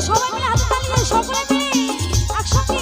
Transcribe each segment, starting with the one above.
সবাই মিলে হাতে তালি দিয়ে সকলে মিলে একসঙ্গে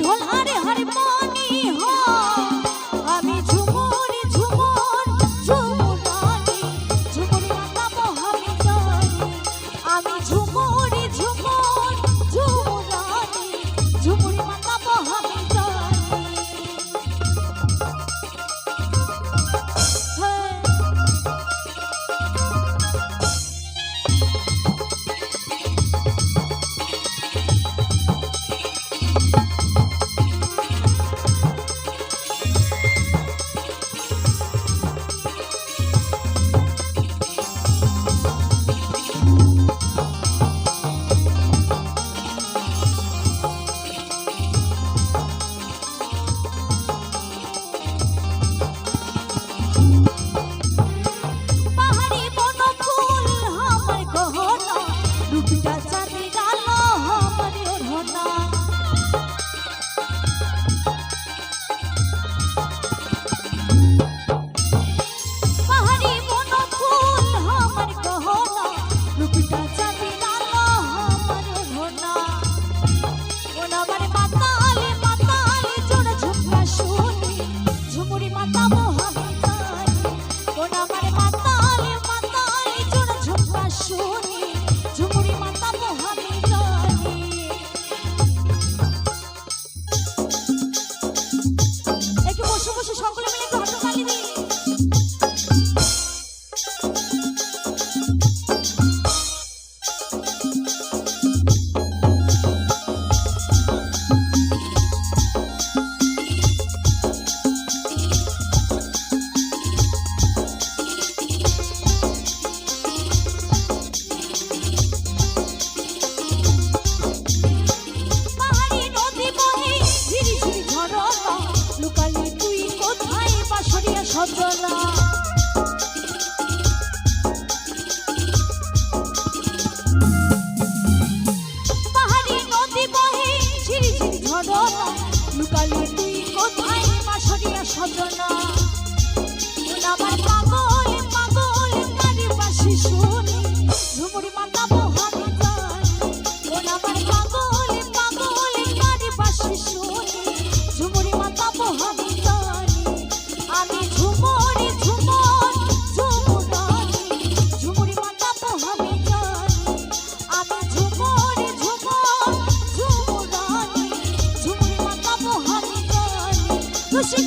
ঢোল হারে হারে পানি আমি ঝুমুরি ঝুমুর ঝুমুরানি ঝুমুরি মাতাবো আমি জানি আমি ঝুমুরি ঝুমুর ঝুমুরানি ঝুমুরি মাতাবো আমি জানি সজনা পাহাড়ি নদী বহে ঝিরি ঝিরি ঝরনা লুকালি তুই কোথায় বাঁশরিয়া সজনা আমার পাগল পাগল কারি বাঁশি শুনি ঝুমুরি মাতাবো আমি জানি আমার পাগল পাগল কারি বাঁশি শুনি ঝুমুরি মাতাবো আমি জানি আমি ঝুমুরি ঝুমুর ঝুমুরানি ঝুমুরি মাতাবো আমি জানি আমি ঝুমুরি ঝুমুর ঝুমুরানি ঝুমুরি মাতাবো আমি জানি খুশি